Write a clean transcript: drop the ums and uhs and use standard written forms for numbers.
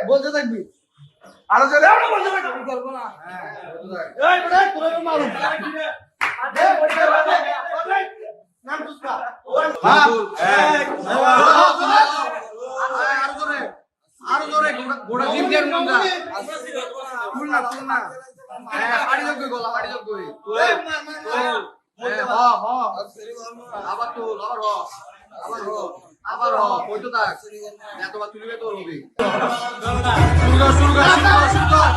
বলতে থাকবি আরো জোরে করবো না আরো জোরে গোড়া জিম দিয়ে তুল না পাড়ি যোগ গলা পাড়ি যোগ আবার তুল আবার কইতো থাক এতবার তুলবে তোর হবে শুরু কর